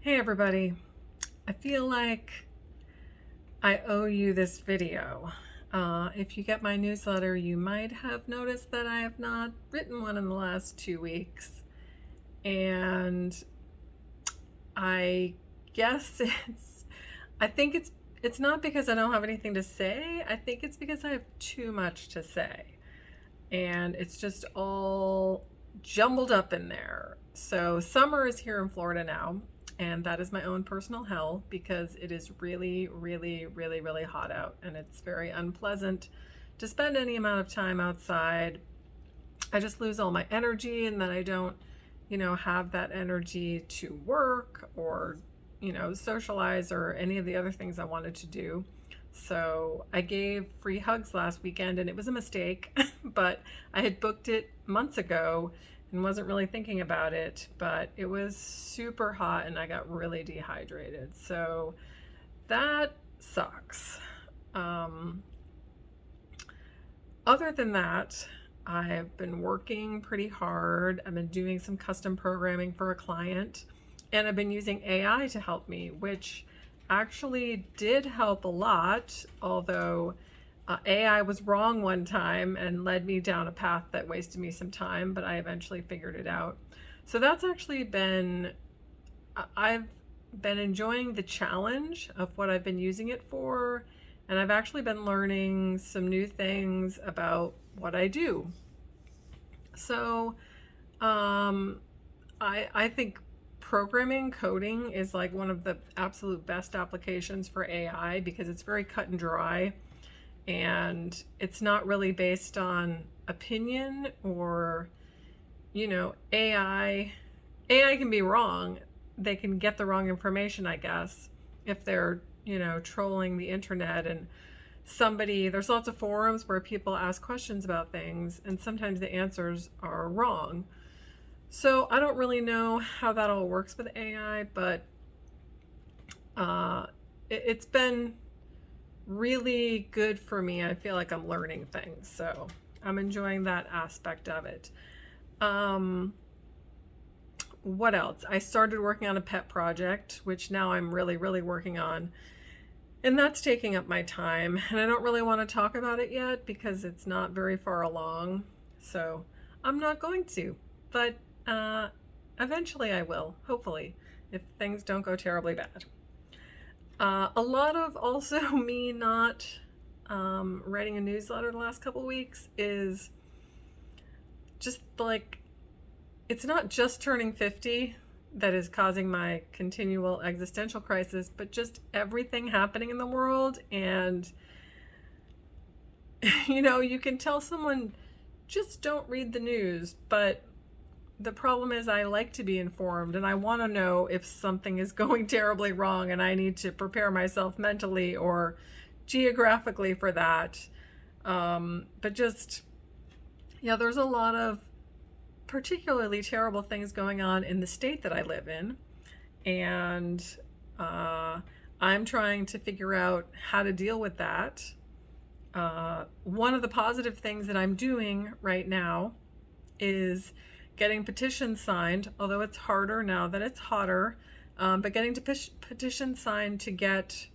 Hey everybody, I feel like I owe you this video. If you get my newsletter, you might have noticed that I have not written one in the last 2 weeks. And I guess I think it's not because I don't have anything to say. I think it's because I have too much to say. And it's just all jumbled up in there. So summer is here in Florida now, and that is my own personal hell because it is really, really, really, really hot out, and it's very unpleasant to spend any amount of time outside. I just lose all my energy, and then I don't, have that energy to work or, socialize or any of the other things I wanted to do. So I gave free hugs last weekend and it was a mistake, but I had booked it months ago and wasn't really thinking about it, but it was super hot and I got really dehydrated. So that sucks. Other than that, I've been working pretty hard. I've been doing some custom programming for a client and I've been using AI to help me, which actually did help a lot, although AI was wrong one time and led me down a path that wasted me some time, but I eventually figured it out. So that's actually I've been enjoying the challenge of what I've been using it for, and I've actually been learning some new things about what I do. So I think programming, coding is like one of the absolute best applications for AI because it's very cut and dry and it's not really based on opinion or, AI can be wrong. They can get the wrong information, I guess, if they're, trolling the internet and there's lots of forums where people ask questions about things and sometimes the answers are wrong. So I don't really know how that all works with AI, but it's been really good for me. I feel like I'm learning things, so I'm enjoying that aspect of it. What else? I started working on a pet project, which now I'm really, really working on. And that's taking up my time. And I don't really want to talk about it yet because it's not very far along. So I'm not going to. But eventually I will, hopefully, if things don't go terribly bad. A lot of also me not writing a newsletter the last couple weeks is just like, it's not just turning 50 that is causing my continual existential crisis, but just everything happening in the world. And, you can tell someone, just don't read the news, but the problem is I like to be informed and I want to know if something is going terribly wrong and I need to prepare myself mentally or geographically for that. But just, there's a lot of particularly terrible things going on in the state that I live in. And I'm trying to figure out how to deal with that. One of the positive things that I'm doing right now is getting petitions signed, although it's harder now that it's hotter, but getting petitions signed to get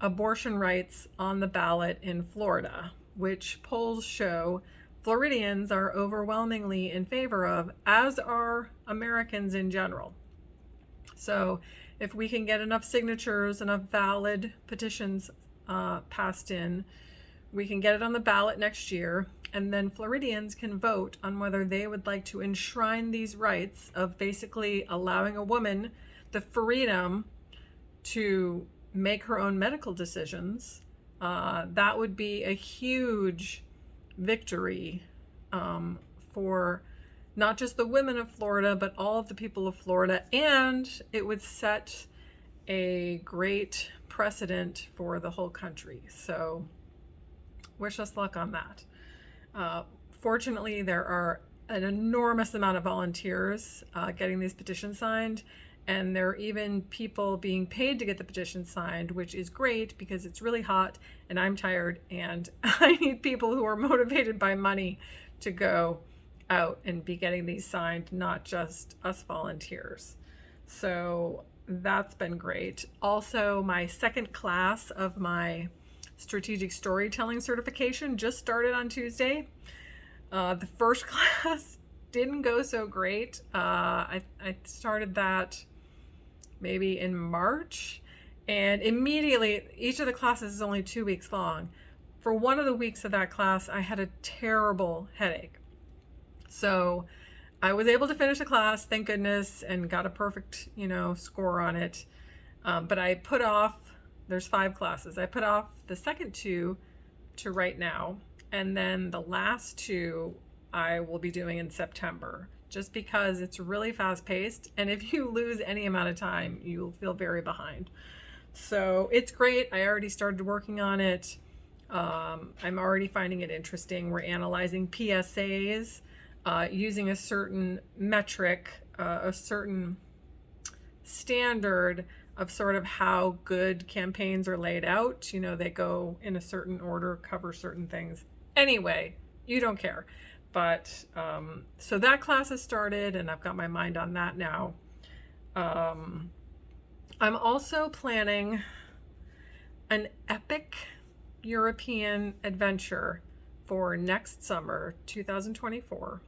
abortion rights on the ballot in Florida, which polls show Floridians are overwhelmingly in favor of, as are Americans in general. So if we can get enough signatures, enough valid petitions passed in, we can get it on the ballot next year, and then Floridians can vote on whether they would like to enshrine these rights of basically allowing a woman the freedom to make her own medical decisions. That would be a huge victory for not just the women of Florida, but all of the people of Florida, and it would set a great precedent for the whole country. So wish us luck on that. Fortunately, there are an enormous amount of volunteers getting these petitions signed, and there are even people being paid to get the petition signed, which is great because it's really hot and I'm tired and I need people who are motivated by money to go out and be getting these signed, not just us volunteers. So that's been great. Also, my second class of my strategic storytelling certification just started on Tuesday. The first class didn't go so great. I started that maybe in March, and immediately, each of the classes is only 2 weeks long. For one of the weeks of that class, I had a terrible headache. So I was able to finish the class, thank goodness, and got a perfect, score on it. But I put off, there's 5 classes. I put off the second 2 to right now. And then the last 2 I will be doing in September, just because it's really fast paced. And if you lose any amount of time, you'll feel very behind. So it's great. I already started working on it. I'm already finding it interesting. We're analyzing PSAs using a certain metric, a certain standard of sort of how good campaigns are laid out. They go in a certain order, cover certain things. Anyway, you don't care. But so that class has started, and I've got my mind on that now. I'm also planning an epic European adventure for next summer, 2024.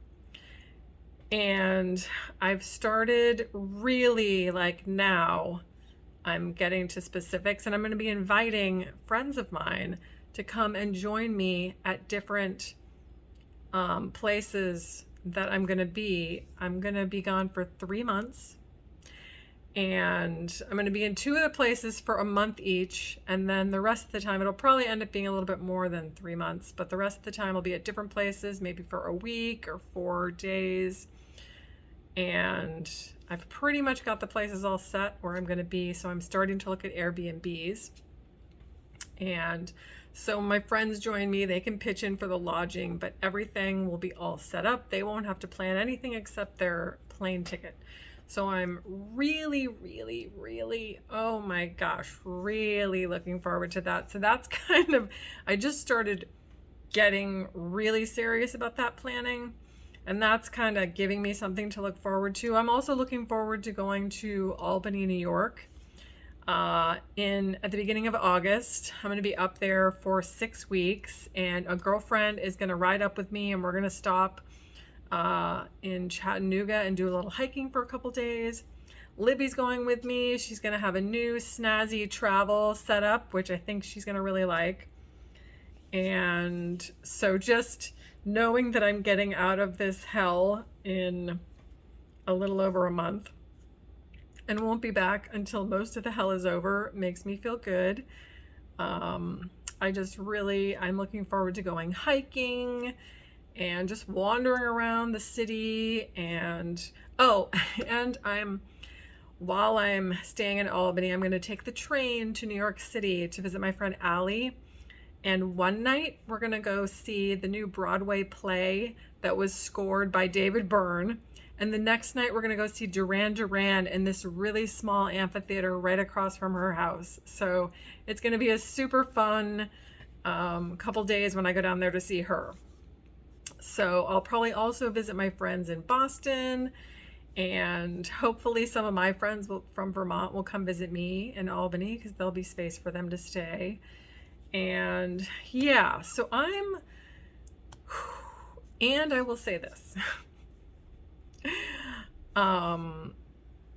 And I've started really, like, now I'm getting to specifics, and I'm going to be inviting friends of mine to come and join me at different places that I'm going to be. I'm going to be gone for 3 months, and I'm going to be in 2 of the places for a month each, and then the rest of the time, it'll probably end up being a little bit more than 3 months, but the rest of the time I'll be at different places, maybe for a week or 4 days. And I've pretty much got the places all set where I'm going to be, so I'm starting to look at Airbnbs. And so my friends join me, they can pitch in for the lodging, but everything will be all set up. They won't have to plan anything except their plane ticket. So I'm really, really, really, oh my gosh, really looking forward to that. So that's I just started getting really serious about that planning, and that's kind of giving me something to look forward to. I'm also looking forward to going to Albany, New York at the beginning of August. I'm going to be up there for 6 weeks, and a girlfriend is going to ride up with me, and we're going to stop in Chattanooga and do a little hiking for a couple days. Libby's going with me. She's going to have a new snazzy travel setup, which I think she's going to really like. And so just knowing that I'm getting out of this hell in a little over a month and won't be back until most of the hell is over makes me feel good. I'm looking forward to going hiking and just wandering around the city. And while I'm staying in Albany, I'm going to take the train to New York City to visit my friend Allie. And one night we're going to go see the new Broadway play that was scored by David Byrne. And the next night we're going to go see Duran Duran in this really small amphitheater right across from her house. So it's going to be a super fun couple days when I go down there to see her. So I'll probably also visit my friends in Boston, and hopefully some of my friends from Vermont will come visit me in Albany, because there'll be space for them to stay. And yeah, so and I will say this.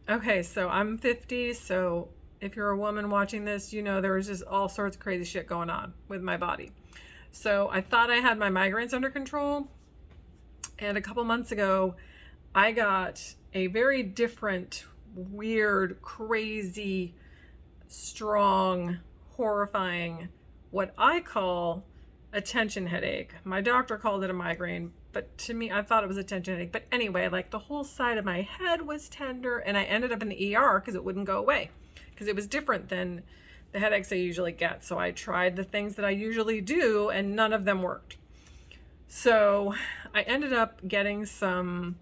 Okay, so I'm 50, so if you're a woman watching this, there's just all sorts of crazy shit going on with my body. So I thought I had my migraines under control, and a couple months ago, I got a very different, weird, crazy, strong, horrifying, what I call a tension headache. My doctor called it a migraine, but to me, I thought it was a tension headache. But anyway, like, the whole side of my head was tender, and I ended up in the ER because it wouldn't go away, because it was different than the headaches I usually get. So I tried the things that I usually do, and none of them worked. So I ended up getting some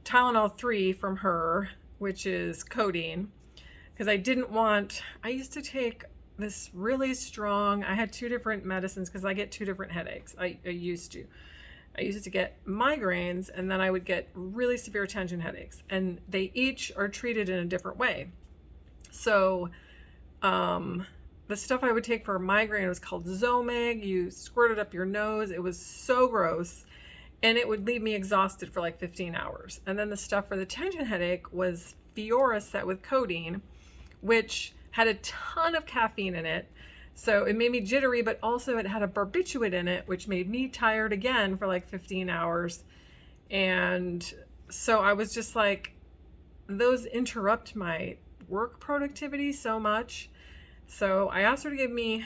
Tylenol 3 from her, which is codeine, because I used to take this really strong, I had 2 different medicines because I get 2 different headaches. I used to. I used to get migraines, and then I would get really severe tension headaches, and they each are treated in a different way. So the stuff I would take for a migraine was called Zomig. You squirt it up your nose. It was so gross, and it would leave me exhausted for like 15 hours. And then the stuff for the tension headache was Fioricet with codeine, which had a ton of caffeine in it. So it made me jittery, but also it had a barbiturate in it, which made me tired again for like 15 hours. And so I was just like, those interrupt my work productivity so much. So I asked her to give me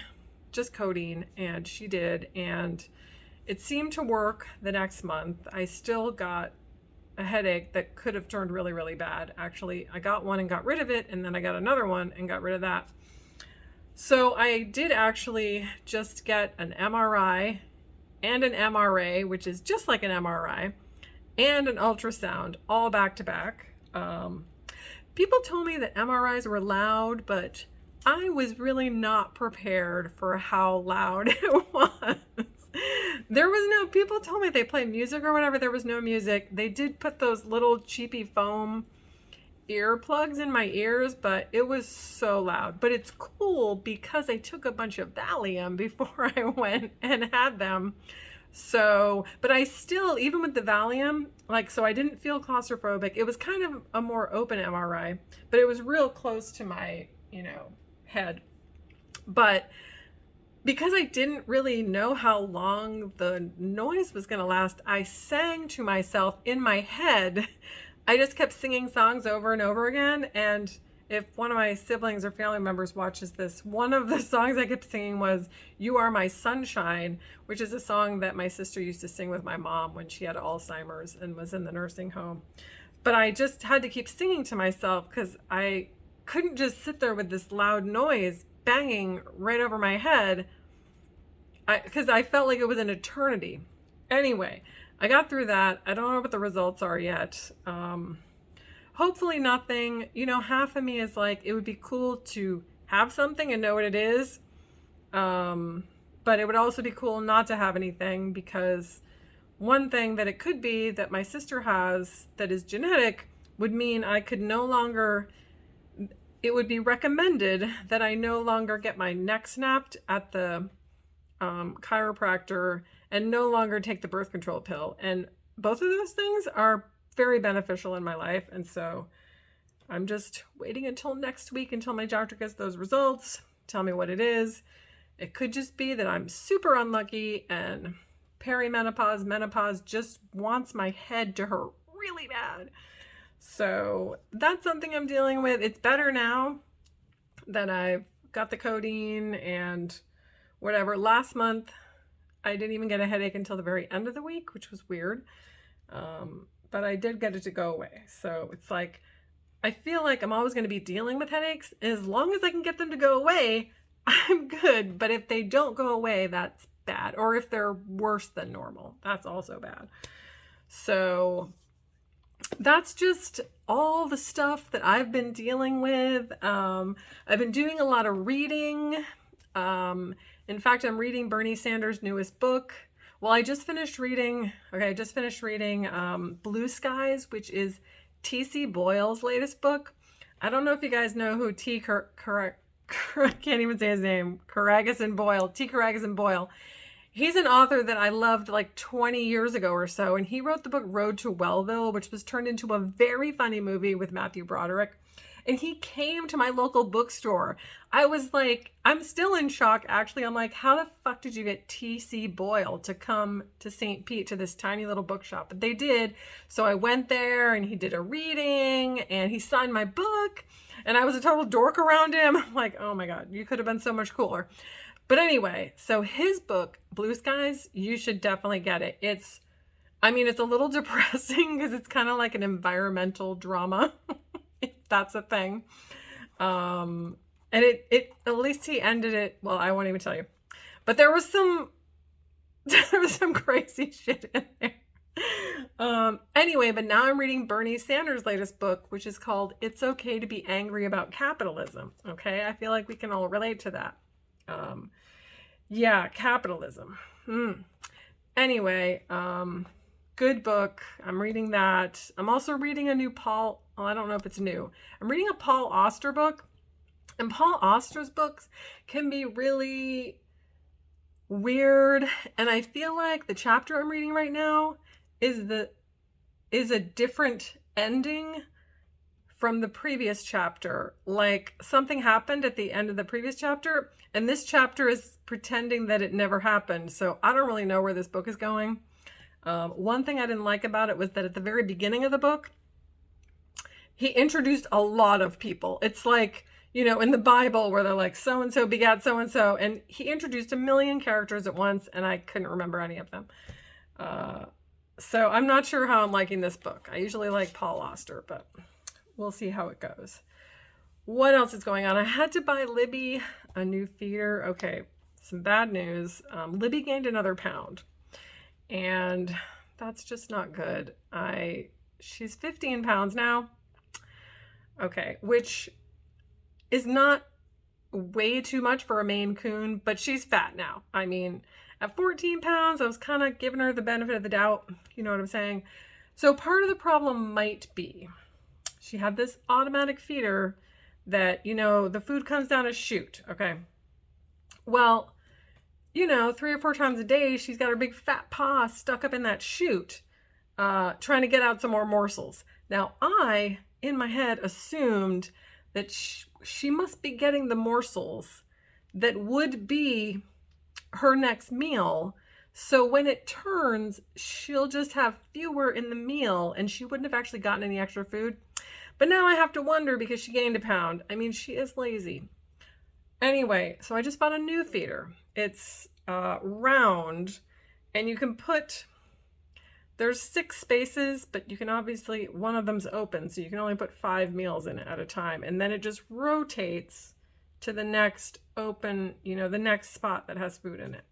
just codeine, and she did. And it seemed to work the next month. I still got a headache that could have turned really, really bad. Actually, I got one and got rid of it, and then I got another one and got rid of that. So I did actually just get an MRI and an MRA, which is just like an MRI, and an ultrasound, all back to back. People told me that MRIs were loud, but I was really not prepared for how loud it was. There was no, people told me they play music or whatever. There was no music. They did put those little cheapy foam earplugs in my ears, but it was so loud. But it's cool because I took a bunch of Valium before I went and had them. So, but I still, even with the Valium, like, so I didn't feel claustrophobic. It was kind of a more open MRI, but it was real close to my, head. But because I didn't really know how long the noise was going to last, I sang to myself in my head. I just kept singing songs over and over again. And if one of my siblings or family members watches this, one of the songs I kept singing was "You Are My Sunshine," which is a song that my sister used to sing with my mom when she had Alzheimer's and was in the nursing home. But I just had to keep singing to myself because I couldn't just sit there with this loud noise banging right over my head, because I felt like it was an eternity. Anyway, I got through that. I don't know what the results are yet. Hopefully nothing. Half of me is like, it would be cool to have something and know what it is. But it would also be cool not to have anything, because one thing that it could be that my sister has that is genetic would mean I could no longer, it would be recommended that I no longer get my neck snapped at the chiropractor and no longer take the birth control pill. And both of those things are very beneficial in my life. And so I'm just waiting until next week until my doctor gets those results, tell me what it is. It could just be that I'm super unlucky and perimenopause, menopause just wants my head to hurt really bad. So that's something I'm dealing with. It's better now that I've got the codeine and whatever. Last month, I didn't even get a headache until the very end of the week, which was weird. But I did get it to go away. So it's like, I feel like I'm always going to be dealing with headaches. As long as I can get them to go away, I'm good. But if they don't go away, that's bad. Or if they're worse than normal, that's also bad. So that's just all the stuff that I've been dealing with. I've been doing a lot of reading. In fact, I'm reading Bernie Sanders' newest book. Well, I just finished reading Blue Skies, which is T.C. Boyle's latest book. I don't know if you guys know who I can't even say his name, Karagas Boyle. He's an author that I loved like 20 years ago or so, and he wrote the book Road to Wellville, which was turned into a very funny movie with Matthew Broderick. And he came to my local bookstore. I was like, I'm still in shock, actually. I'm like, how the fuck did you get T.C. Boyle to come to St. Pete to this tiny little bookshop? But they did. So I went there and he did a reading and he signed my book. And I was a total dork around him. I'm like, oh my God, you could have been so much cooler. But anyway, so his book, Blue Skies, you should definitely get it. It's a little depressing because it's kind of like an environmental drama. If that's a thing. And it at least he ended it, well, I won't even tell you. But there was some crazy shit in there. Anyway, but now I'm reading Bernie Sanders' latest book, which is called It's Okay to Be Angry About Capitalism. Okay, I feel like we can all relate to that. Yeah, capitalism. Anyway, good book. I'm reading that. I'm also reading a new Paul, well, I don't know if it's new. I'm reading a Paul Auster book. And Paul Auster's books can be really weird. And I feel like the chapter I'm reading right now is a different ending from the previous chapter. Like something happened at the end of the previous chapter, and this chapter is pretending that it never happened. So I don't really know where this book is going. One thing I didn't like about it was that at the very beginning of the book, he introduced a lot of people. It's like, in the Bible where they're like, so-and-so begat so-and-so, and he introduced a million characters at once, and I couldn't remember any of them. So I'm not sure how I'm liking this book. I usually like Paul Auster, but we'll see how it goes. What else is going on? I had to buy Libby a new feeder. Okay, some bad news. Libby gained another pound, and that's just not good. She's 15 pounds now. Okay, which is not way too much for a Maine Coon, but she's fat now. I mean, at 14 pounds, I was kind of giving her the benefit of the doubt. You know what I'm saying? So part of the problem might be she had this automatic feeder that, the food comes down a chute. Okay. Well, 3 or 4 times a day, she's got her big fat paw stuck up in that chute, trying to get out some more morsels. Now, I, in my head, assumed that she must be getting the morsels that would be her next meal. So when it turns, she'll just have fewer in the meal and she wouldn't have actually gotten any extra food. But now I have to wonder because she gained a pound. I mean, she is lazy. Anyway, so I just bought a new feeder. It's round, and you can there's 6 spaces, but you can obviously, one of them's open, so you can only put 5 meals in it at a time. And then it just rotates to the next open, the next spot that has food in it.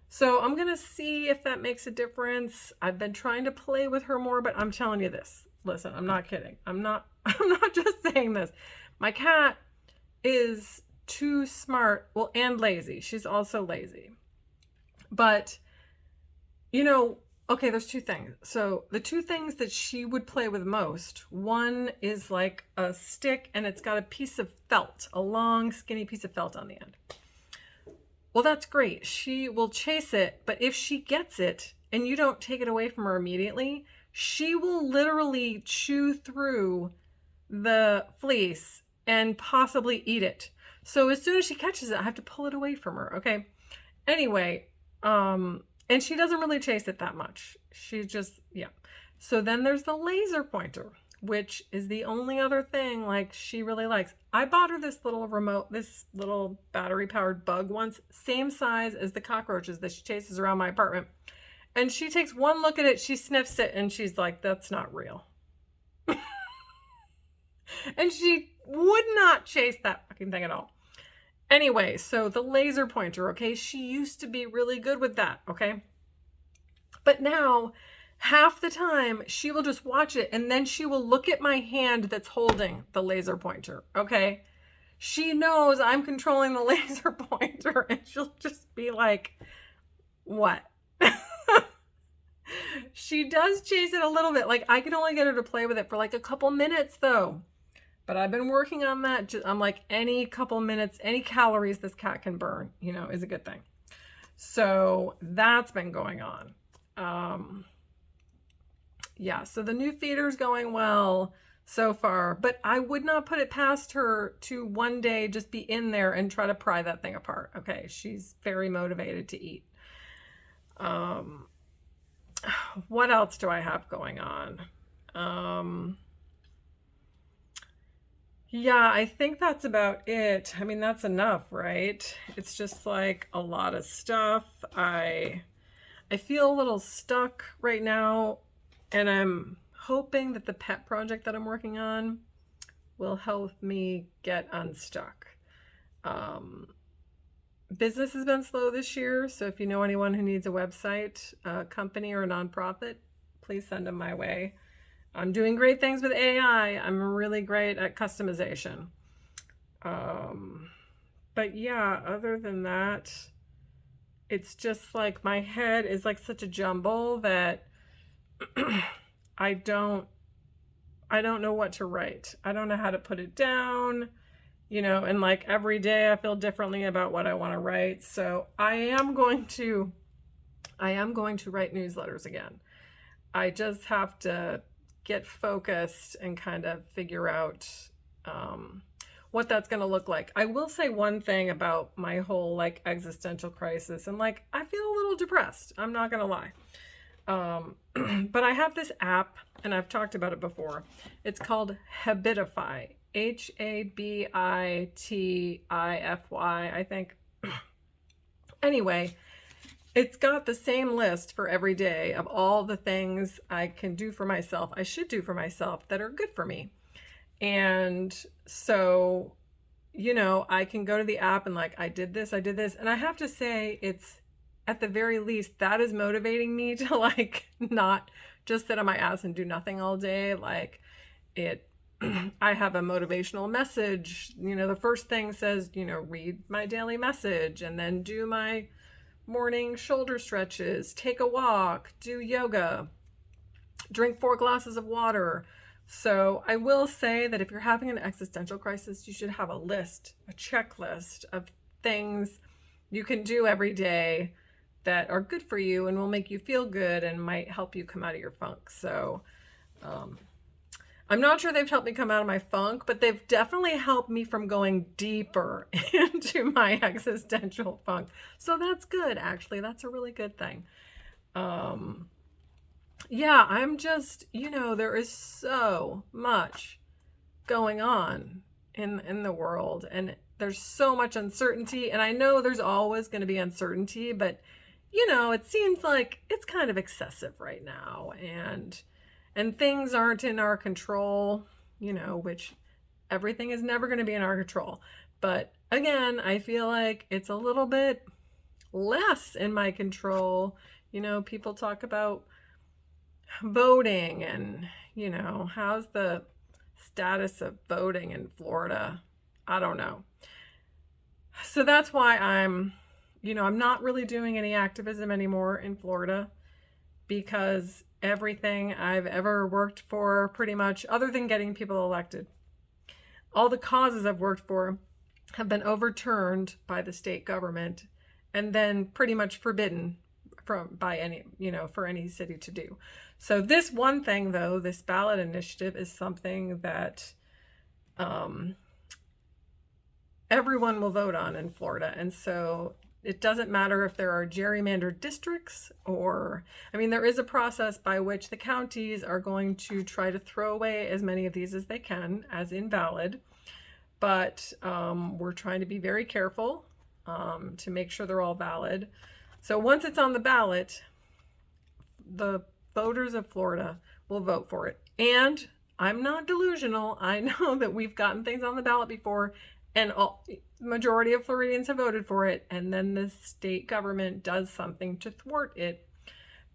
So I'm going to see if that makes a difference. I've been trying to play with her more, but I'm telling you this. Listen, I'm not kidding. I'm not just saying this. My cat is too smart, well, and lazy. She's also lazy. But, okay, there's 2 things. So the 2 things that she would play with most, one is like a stick and it's got a piece of felt, a long skinny piece of felt on the end. Well, that's great. She will chase it, but if she gets it and you don't take it away from her immediately, she will literally chew through the fleece and possibly eat it. So as soon as she catches it, I have to pull it away from her. Okay. Anyway, and she doesn't really chase it that much. She just, yeah. So then there's the laser pointer, which is the only other thing like she really likes. I bought her this little battery powered bug once, same size as the cockroaches that she chases around my apartment. And she takes one look at it, she sniffs it, and she's like, that's not real. And she would not chase that fucking thing at all. Anyway, so the laser pointer, okay, she used to be really good with that, okay? But now, half the time, she will just watch it, and then she will look at my hand that's holding the laser pointer, okay? She knows I'm controlling the laser pointer, and she'll just be like, what? She does chase it a little bit. Like, I can only get her to play with it for like a couple minutes, though. But I've been working on that. I'm like, any couple minutes, any calories this cat can burn, is a good thing. So that's been going on. Yeah, so the new feeder's going well so far, but I would not put it past her to one day just be in there and try to pry that thing apart. Okay, she's very motivated to eat. What else do I have going on? Yeah, I think that's about it. I mean, that's enough, right? It's just like a lot of stuff. I feel a little stuck right now, and I'm hoping that the pet project that I'm working on will help me get unstuck. Business has been slow this year, so if you know anyone who needs a website, a company, or a nonprofit, please send them my way. I'm doing great things with AI. I'm really great at customization. But yeah, other than that, it's just like my head is like such a jumble that I don't I don't know what to write. I don't know how to put it down, and like every day I feel differently about what I want to write. So I am going to write newsletters again. I just have to get focused and kind of figure out what that's going to look like. I will say one thing about my whole like existential crisis, and like I feel a little depressed. I'm not going to lie. But I have this app, and I've talked about it before. It's called Habitify, Habitify, I think. Anyway, it's got the same list for every day of all the things I can do for myself, I should do for myself that are good for me. And so, I can go to the app and like, I did this. And I have to say, it's at the very least, that is motivating me to like not just sit on my ass and do nothing all day. Like I have a motivational message. The first thing says, read my daily message and then do my morning shoulder stretches, take a walk, do yoga, drink 4 glasses of water. So I will say that if you're having an existential crisis, you should have a checklist of things you can do every day that are good for you and will make you feel good and might help you come out of your funk. So I'm not sure they've helped me come out of my funk, but they've definitely helped me from going deeper into my existential funk. So that's good, actually. That's a really good thing. Yeah, I'm just, there is so much going on in the world, and there's so much uncertainty, and I know there's always going to be uncertainty, but it seems like it's kind of excessive right now, and things aren't in our control, which everything is never going to be in our control. But again, I feel like it's a little bit less in my control. People talk about voting and, how's the status of voting in Florida? I don't know. So that's why I'm not really doing any activism anymore in Florida, because everything I've ever worked for, pretty much, other than getting people elected, all the causes I've worked for have been overturned by the state government and then pretty much forbidden by any, for any city to do. So this one thing, though, this ballot initiative, is something that everyone will vote on in Florida. And so it doesn't matter if there are gerrymandered districts there is a process by which the counties are going to try to throw away as many of these as they can as invalid. But we're trying to be very careful to make sure they're all valid. So once it's on the ballot, the voters of Florida will vote for it. And I'm not delusional. I know that we've gotten things on the ballot before, and majority of Floridians have voted for it, and then the state government does something to thwart it.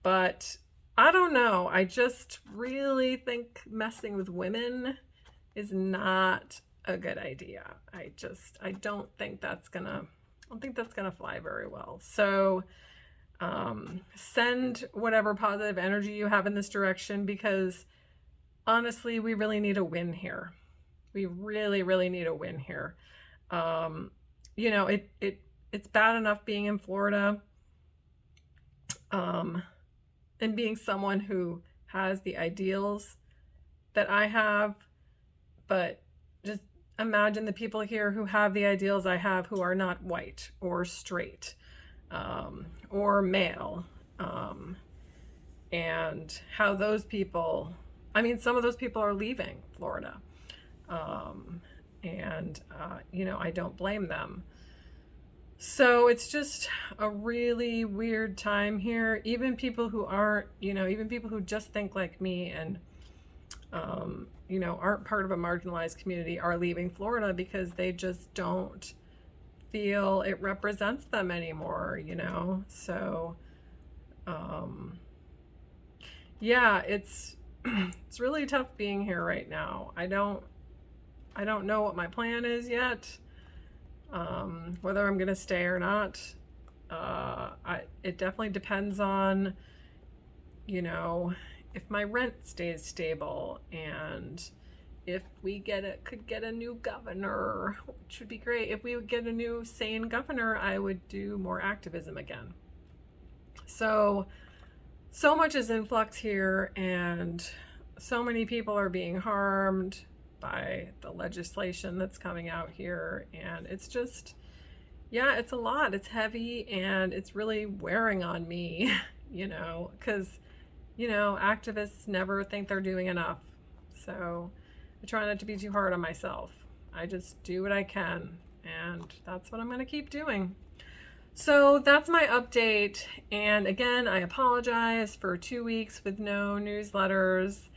But I don't know. I just really think messing with women is not a good idea. I don't think that's gonna fly very well. So send whatever positive energy you have in this direction, because honestly, we really need a win here. We really, really need a win here. It's bad enough being in Florida, and being someone who has the ideals that I have, but just imagine the people here who have the ideals I have, who are not white or straight, or male, and how those people, some of those people are leaving Florida. I don't blame them. So it's just a really weird time here. Even people who aren't, even people who just think like me and, aren't part of a marginalized community are leaving Florida because they just don't feel it represents them anymore, So, yeah, it's really tough being here right now. I don't know what my plan is yet, whether I'm going to stay or not. It definitely depends on, you know, if my rent stays stable, and if we could get a new governor, which would be great. If we would get a new sane governor, I would do more activism again. So much is in flux here, and so many people are being harmed by the legislation that's coming out here, and it's just, yeah, it's a lot. It's heavy, and it's really wearing on me, because, activists never think they're doing enough. So I try not to be too hard on myself. I just do what I can, and that's what I'm going to keep doing. So that's my update. And again, I apologize for 2 weeks with no newsletters.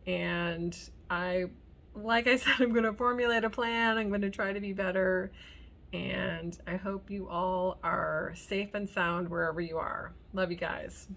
And like I said, I'm going to formulate a plan. I'm going to try to be better. And I hope you all are safe and sound wherever you are. Love you guys.